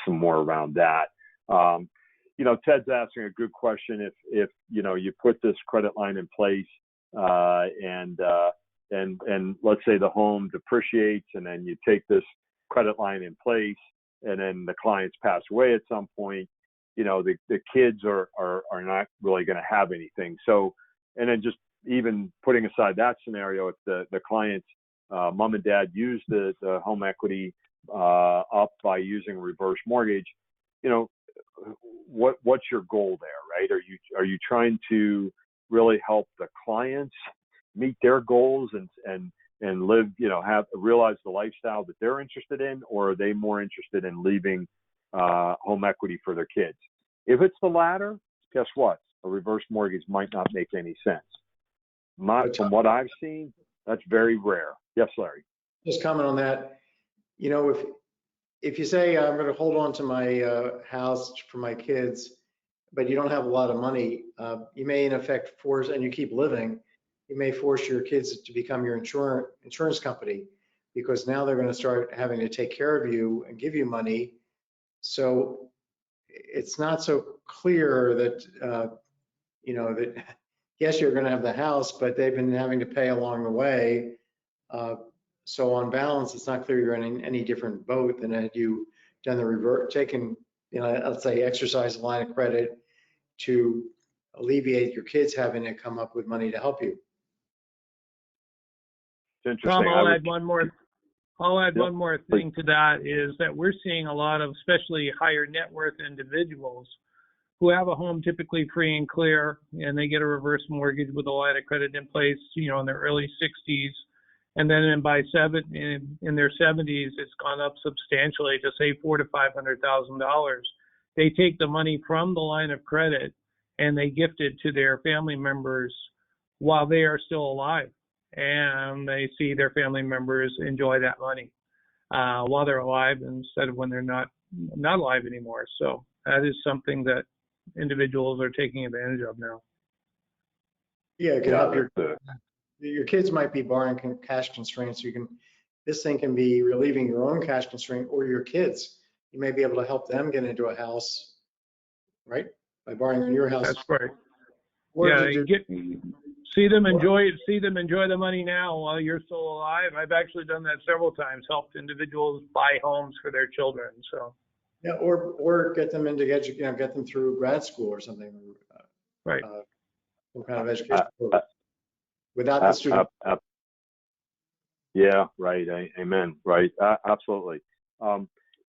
some more around that. You know, Ted's asking a good question. If you know, you put this credit line in place and let's say the home depreciates, and then you take this credit line in place, and then the clients pass away at some point, you know, the kids are not really going to have anything. So, and then just even putting aside that scenario, if the client's mom and dad use the home equity up by using reverse mortgage, you know, what's your goal there, right? Are you trying to really help the clients meet their goals and live, you know, realize the lifestyle that they're interested in, or are they more interested in leaving home equity for their kids? If it's the latter, guess what? A reverse mortgage might not make any sense. From what I've seen, that's very rare. Yes, Larry. Just comment on that. You know, if you say I'm going to hold on to my house for my kids, but you don't have a lot of money, you may in effect force, and you keep living, you may force your kids to become your insurance company, because now they're going to start having to take care of you and give you money. So it's not so clear that, you know, that yes, you're going to have the house, but they've been having to pay along the way. So on balance, it's not clear you're in any different boat than had you done the taken, you know, let's say exercise a line of credit to alleviate your kids having to come up with money to help you. It's interesting. Tom, I'll add one more thing to that, is that we're seeing a lot of, especially higher net worth individuals who have a home typically free and clear, and they get a reverse mortgage with a line of credit in place, you know, in their early 60s. And then in their 70s, it's gone up substantially to say $400,000 to $500,000. They take the money from the line of credit and they gift it to their family members while they are still alive. And they see their family members enjoy that money while they're alive instead of when they're not alive anymore. So that is something that individuals are taking advantage of now. Yeah, it can help your kids might be borrowing cash constraints. This thing can be relieving your own cash constraint or your kids. You may be able to help them get into a house, right? By borrowing in your house. That's right. Or Yeah, see them enjoy the money now while you're still alive. I've actually done that several times, helped individuals buy homes for their children. So yeah, or get them into get them through grad school or something. Right. Some kind of education program without the student. Yeah, right. Amen. Right. Absolutely.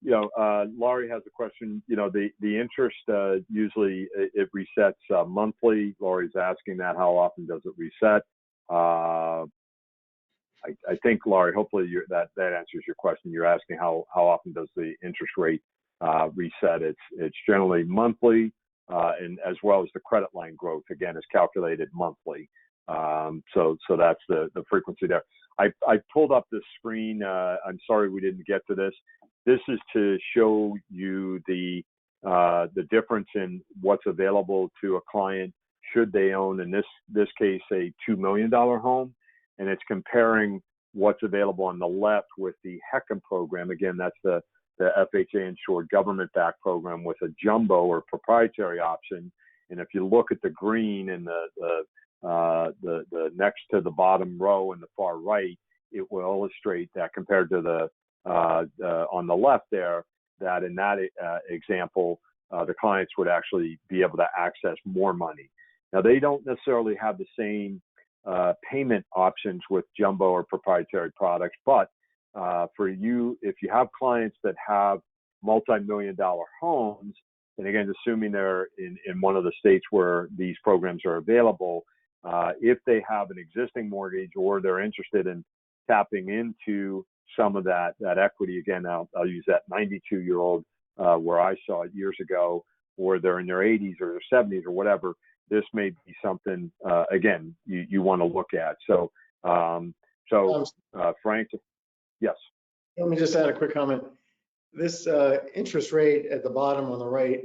You know, Laurie has a question. You know, the interest usually it resets monthly. Laurie's asking that, how often does it reset? I think, Laurie, hopefully that answers your question. You're asking how often does the interest rate reset? It's generally monthly, and as well as the credit line growth, again, is calculated monthly. So that's the frequency there. I pulled up this screen. I'm sorry we didn't get to this. This is to show you the difference in what's available to a client should they own, in this case, a $2 million home, and it's comparing what's available on the left with the HECM program. Again, that's the FHA insured government-backed program with a jumbo or proprietary option. And if you look at the green in the next to the bottom row in the far right, it will illustrate that compared to the on the left there, that in that example, the clients would actually be able to access more money. Now, they don't necessarily have the same payment options with jumbo or proprietary products, but for you, if you have clients that have multi-million-dollar homes, and again, assuming they're in one of the states where these programs are available, if they have an existing mortgage or they're interested in tapping into some of that equity, again, I'll use that 92-year-old where I saw it years ago, or they're in their 80s or their 70s or whatever, this may be something, again, you want to look at. So, Frank, yes. Let me just add a quick comment. This interest rate at the bottom on the right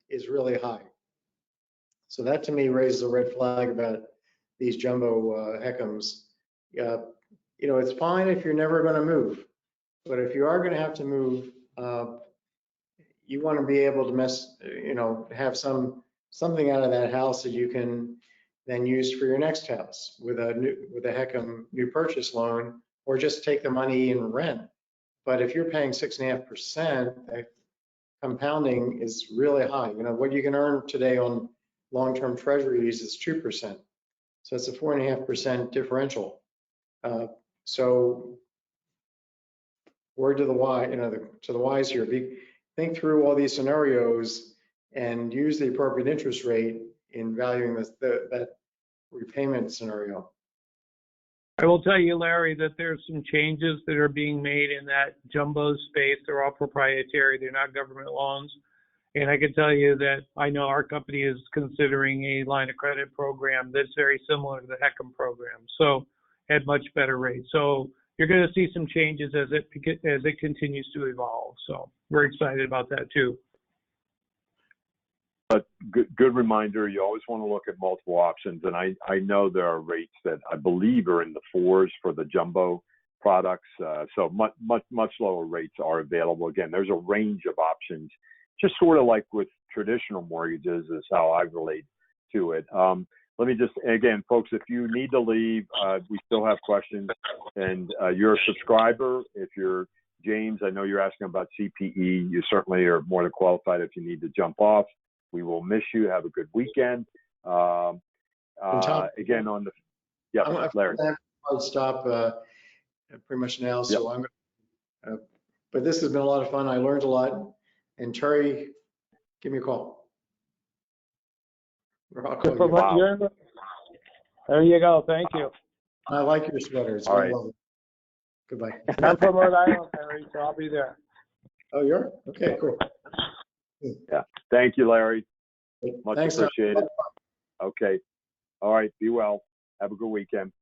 is really high. So that to me raises a red flag about these jumbo HECMs. You know, it's fine if you're never going to move, but if you are going to have to move, you want to be able to have something out of that house that you can then use for your next house with a HECM new purchase loan, or just take the money and rent. But if you're paying 6.5%, that compounding is really high. You know, what you can earn today on long-term treasuries is 2%. So it's a 4.5% differential. So word to the wise, you know, to the wise here, think through all these scenarios and use the appropriate interest rate in valuing that repayment scenario. I will tell you, Larry, that there's some changes that are being made in that jumbo space. They're all proprietary. They're not government loans. And I can tell you that I know our company is considering a line of credit program that's very similar to the HECM program, so at much better rates. So you're going to see some changes as it continues to evolve. So we're excited about that too. But good reminder, you always want to look at multiple options. And I know there are rates that I believe are in the 4s for the jumbo products. So much lower rates are available. Again, there's a range of options, just sort of like with traditional mortgages is how I relate to it. Let me just, again, folks, if you need to leave, we still have questions. And you're a subscriber. If you're James, I know you're asking about CPE. You certainly are more than qualified if you need to jump off. We will miss you. Have a good weekend. Tom, again, on the, Larry. I'll stop pretty much now. So I'm but this has been a lot of fun. I learned a lot. And Terry, give me a call. I'll call you. Wow. There you go. Thank you. I like your sweaters. All right. I love it. Goodbye. I'm from Rhode Island, Larry, so I'll be there. Oh, you're? Okay, cool. Yeah. Thank you, Larry. Much Thanks, appreciated. Tom. Okay. All right. Be well. Have a good weekend.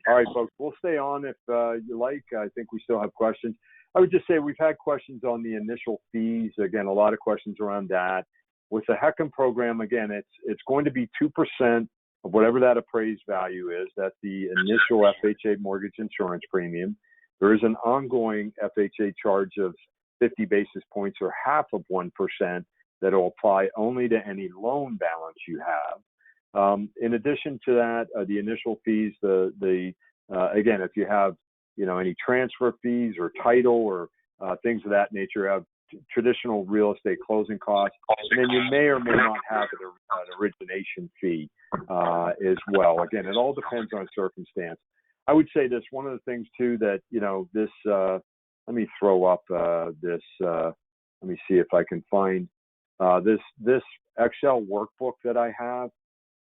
All right, folks. We'll stay on if you like. I think we still have questions. I would just say we've had questions on the initial fees. Again, a lot of questions around that. With the HECM program, again, it's going to be 2% of whatever that appraised value is. That's the initial FHA mortgage insurance premium. There is an ongoing FHA charge of 50 basis points or half of 1% that will apply only to any loan balance you have. In addition to that, the initial fees, again, if you have any transfer fees or title or things of that nature, have traditional real estate closing costs, and then you may or may not have an origination fee as well. Again, it all depends on circumstance. I would say this, one of the things too that, this, let me throw up this, let me see if I can find this Excel workbook that I have.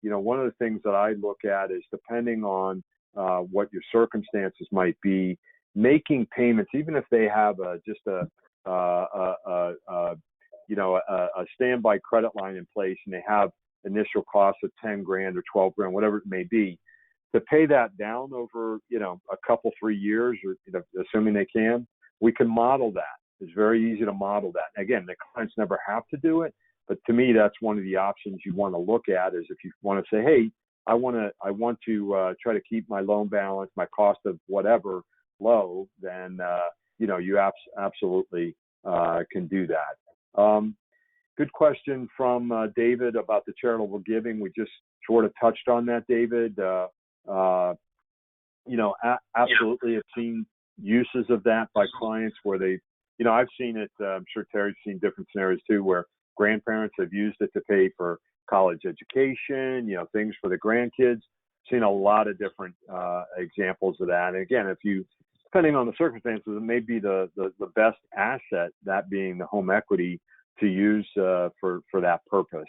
One of the things that I look at is depending on what your circumstances might be, making payments, even if they have just a standby credit line in place and they have initial costs of 10 grand or 12 grand, whatever it may be, to pay that down over, a couple, 3 years, or assuming they can, we can model that. It's very easy to model that. Again, the clients never have to do it, but to me, that's one of the options you want to look at is if you want to say, hey, I want to try to keep my loan balance, my cost of whatever low, then, you absolutely can do that. Good question from David about the charitable giving. We just sort of touched on that, David. Absolutely have seen uses of that by clients where they, I've seen it, I'm sure Terry's seen different scenarios too, where grandparents have used it to pay for college education, things for the grandkids. Seen a lot of different examples of that. And again, depending on the circumstances, it may be the best asset, that being the home equity, to use for that purpose.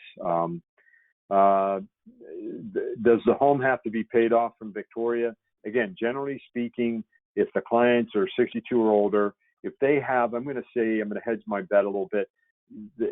Does the home have to be paid off from Victoria? Again, generally speaking, if the clients are 62 or older, if they have, I'm going to hedge my bet a little bit.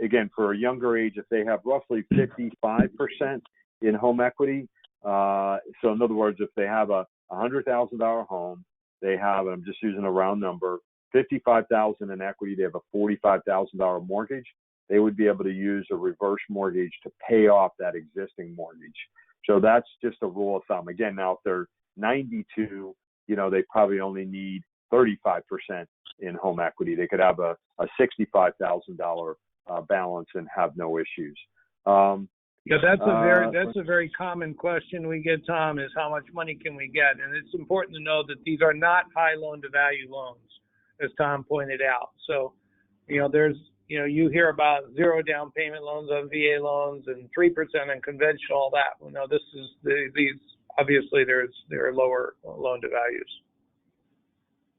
Again, for a younger age, if they have roughly 55% in home equity, so in other words, if they have a $100,000 home, they have, I'm just using a round number, $55,000 in equity, they have a $45,000 mortgage, they would be able to use a reverse mortgage to pay off that existing mortgage. So that's just a rule of thumb. Again, now if they're 92, they probably only need 35% in home equity. They could have a $65,000 balance and have no issues. That's a very common question we get, Tom, is how much money can we get? And it's important to know that these are not high loan to value loans, as Tom pointed out. So, there's you hear about 0 down payment loans on VA loans and 3% on conventional, all that. Well, no, this is these obviously there are lower loan to values.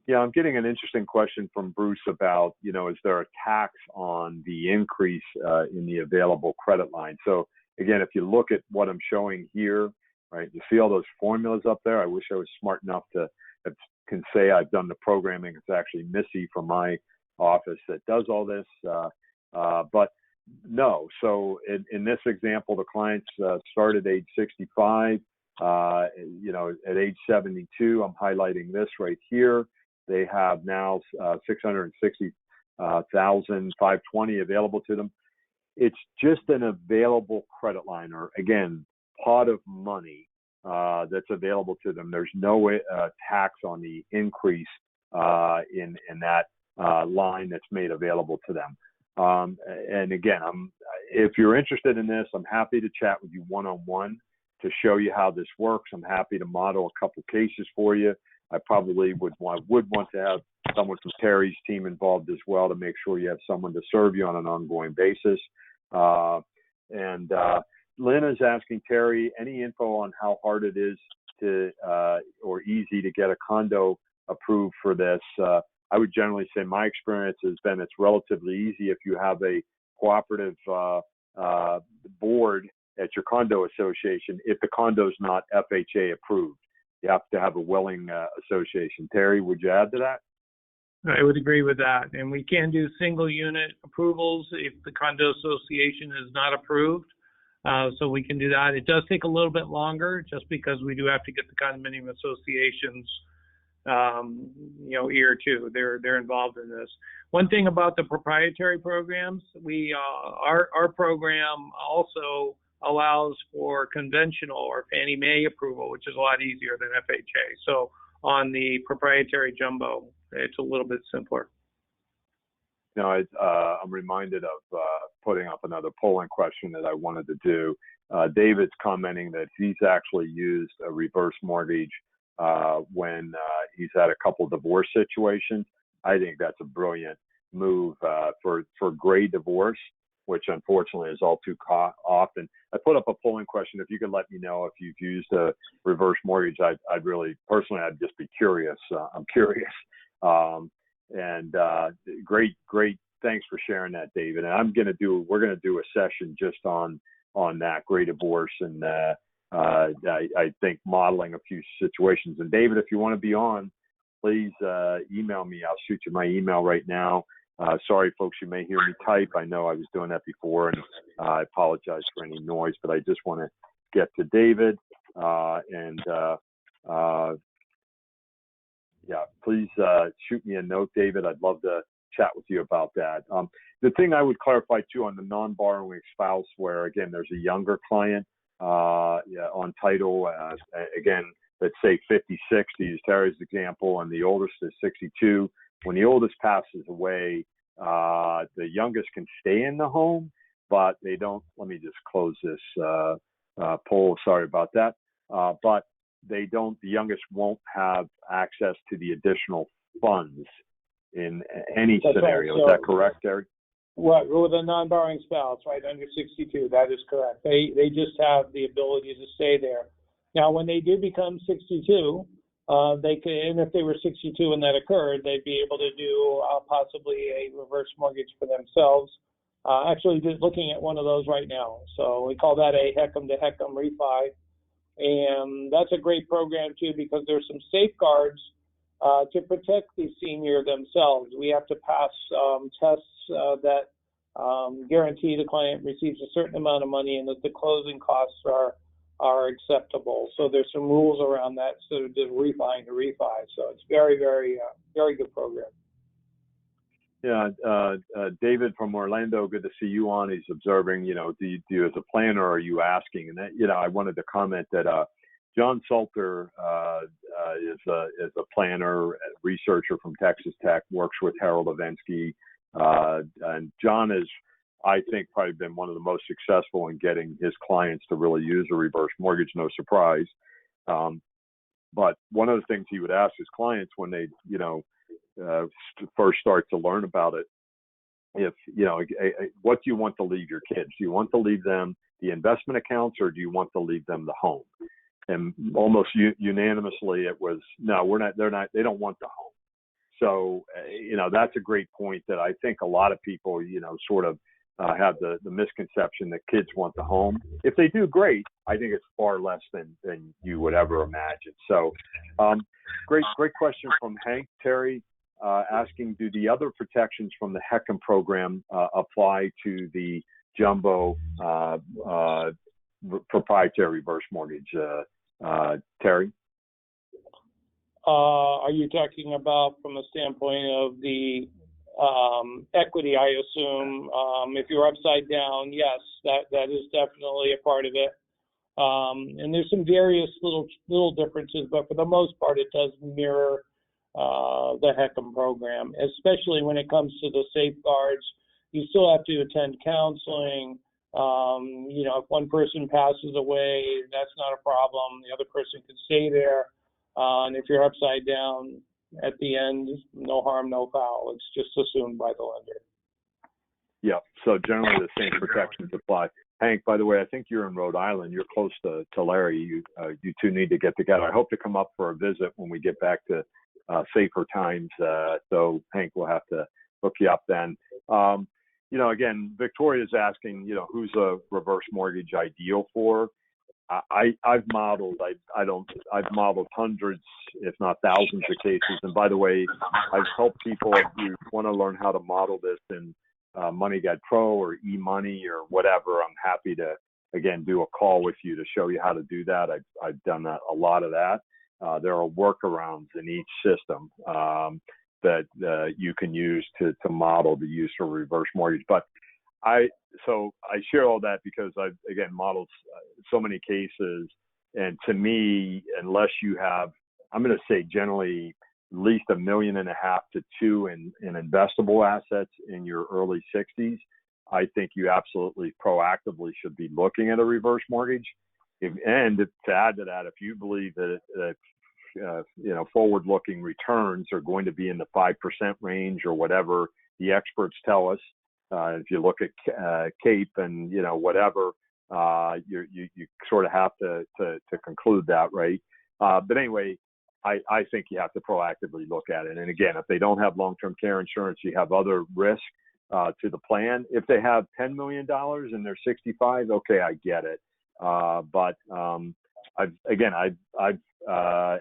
Yeah, I'm getting an interesting question from Bruce about, is there a tax on the increase in the available credit line? So again, if you look at what I'm showing here, right, you see all those formulas up there. I wish I was smart enough to can say I've done the programming. It's actually Missy from my office that does all this, but no. So in this example, the clients started age 65. At age 72, I'm highlighting this right here. They have now $660,520 available to them. It's just an available credit line, or again, pot of money that's available to them. There's no tax on the increase in that line that's made available to them. And again, if you're interested in this, I'm happy to chat with you one-on-one to show you how this works. I'm happy to model a couple cases for you. I probably would want to have someone from Terry's team involved as well to make sure you have someone to serve you on an ongoing basis. And Lynn is asking Terry, any info on how hard it is to or easy to get a condo approved for this? I would generally say my experience has been it's relatively easy if you have a cooperative board at your condo association. If the condo is not FHA approved, you have to have a willing association. Terry, would you add to that? I would agree with that. And we can do single unit approvals if the condo association is not approved. So we can do that. It does take a little bit longer just because we do have to get the condominium associations, ear too. They're involved in this. One thing about the proprietary programs, our program also allows for conventional or Fannie Mae approval, which is a lot easier than FHA. So on the proprietary jumbo, it's a little bit simpler. I'm reminded of putting up another polling question that I wanted to do. David's commenting that he's actually used a reverse mortgage when he's had a couple divorce situations. I think that's a brilliant move for gray divorce, which unfortunately is all too often. I put up a polling question. If you could let me know if you've used a reverse mortgage, I'd really, personally, I'd just be curious. I'm curious. Great. Thanks for sharing that, David. And we're going to do a session just on that gray divorce. And I think modeling a few situations. And David, if you want to be on, please email me. I'll shoot you my email right now. Sorry, folks, you may hear me type. I know I was doing that before, and I apologize for any noise, but I just want to get to David. Please shoot me a note, David. I'd love to chat with you about that. The thing I would clarify, too, on the non-borrowing spouse, where, again, there's a younger client on title, again, let's say 56, to use Terry's example, and the oldest is 62. When the oldest passes away, the youngest can stay in the home, but they don't. Let me just close this poll. Sorry about that. But they don't. The youngest won't have access to the additional funds in any scenario. Right. So, is that correct, Terry? Right, with a non-borrowing spouse, right, under 62, that is correct. They just have the ability to stay there. Now, when they do become 62, they can, and if they were 62 when that occurred, they'd be able to do possibly a reverse mortgage for themselves. Actually, just looking at one of those right now. So we call that a HECM to HECM refi. And that's a great program, too, because there's some safeguards to protect the senior themselves. We have to pass tests that guarantee the client receives a certain amount of money and that the closing costs are acceptable. So there's some rules around that, so just refi to refi. So it's very, very, very good program. Yeah, David from Orlando, good to see you on. He's observing, do you as a planner, are you asking? And that, I wanted to comment that John Salter is a planner, a researcher from Texas Tech, works with Harold Avensky. And John has, I think, probably been one of the most successful in getting his clients to really use a reverse mortgage, no surprise. But one of the things he would ask his clients when they, first start to learn about it if, what do you want to leave your kids? Do you want to leave them the investment accounts, or do you want to leave them the home? And almost unanimously it was, no, they don't want the home. So, that's a great point that I think a lot of people, sort of have the misconception that kids want the home. If they do, great. I think it's far less than you would ever imagine. So, great question from Hank. Terry asking, do the other protections from the HECM program apply to the jumbo proprietary reverse mortgage? Terry? Are you talking about from the standpoint of the equity, I assume? If you're upside down, yes, that is definitely a part of it. And there's some various little differences, but for the most part, it does mirror the HECM program, especially when it comes to the safeguards. You still have to attend counseling. If one person passes away, that's not a problem. The other person can stay there. And if you're upside down at the end, no harm, no foul. It's just assumed by the lender. Yeah. So generally the same protections apply. Hank, by the way, I think you're in Rhode Island. You're close to Larry. You two need to get together. I hope to come up for a visit when we get back to safer times. So Hank, we'll have to hook you up then. Again, Victoria's asking, who's a reverse mortgage ideal for? I've modeled hundreds, if not thousands of cases. And by the way, I've helped people, if you want to learn how to model this in MoneyGuide Pro or eMoney or whatever, I'm happy to, again, do a call with you to show you how to do that. I've done a lot of that. There are workarounds in each system that you can use to model the use of reverse mortgage. But I share all that because I've, again, modeled so many cases. And to me, unless you have, I'm going to say generally at least $1.5 million to $2 million in investable assets in your early 60s, I think you absolutely proactively should be looking at a reverse mortgage. And to add to that, if you believe that forward-looking returns are going to be in the 5% range or whatever the experts tell us, if you look at CAPE and whatever, you sort of have to conclude that, right? But anyway, I think you have to proactively look at it. And again, if they don't have long-term care insurance, you have other risk to the plan. If they have $10 million and they're 65, okay, I get it. But I've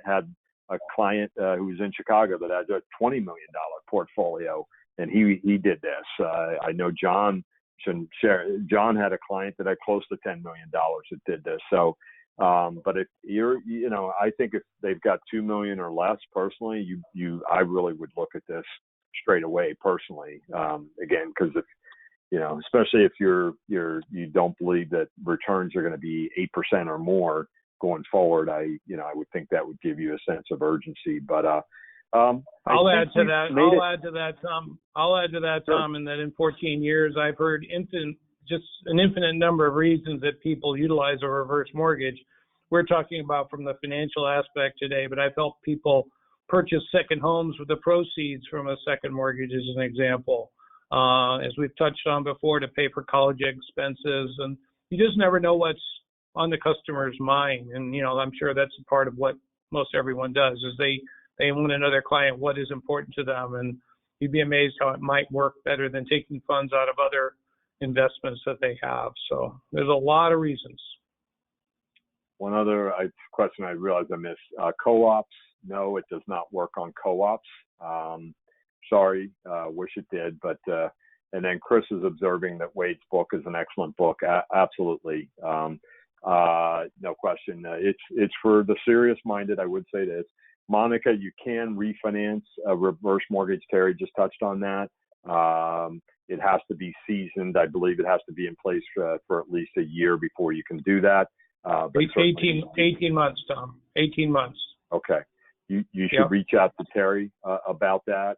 had a client who was in Chicago that had a $20 million portfolio, and he did this. I know John had a client that had close to $10 million that did this. So, but if you're, I think if they've got 2 million or less, personally, I really would look at this straight away, personally. Again, because if, especially if you don't believe that returns are going to be 8% or more going forward, I would think that would give you a sense of urgency. But I'll add to that, Tom, and that in 14 years, I've heard an infinite number of reasons that people utilize a reverse mortgage. We're talking about from the financial aspect today, but I've helped people purchase second homes with the proceeds from a second mortgage, as an example. As we've touched on before, to pay for college expenses, and you just never know what's on the customer's mind. And, I'm sure that's a part of what most everyone does, is they want to know their client, what is important to them. And you'd be amazed how it might work better than taking funds out of other investments that they have. So there's a lot of reasons. One other question I realized I missed. Co-ops, no, it does not work on co-ops. Sorry, wish it did. But and then Chris is observing that Wade's book is an excellent book. Absolutely. No question. It's for the serious-minded, I would say this. Monica, you can refinance a reverse mortgage. Terry just touched on that. It has to be seasoned. I believe it has to be in place for at least a year before you can do that. But 18 months, Tom. 18 months. Okay. You should reach out to Terry about that.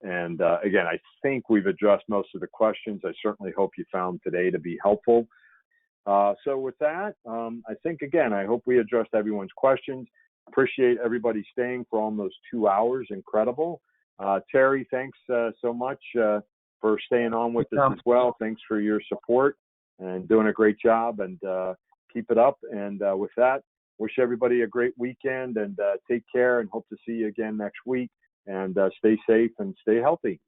And again, I think we've addressed most of the questions. I certainly hope you found today to be helpful. So with that, I think, again, I hope we addressed everyone's questions. Appreciate everybody staying for almost 2 hours. Incredible. Terry, thanks so much. for staying on with us as well. Thanks for your support and doing a great job, and keep it up. And with that, wish everybody a great weekend, and take care, and hope to see you again next week. And stay safe and stay healthy.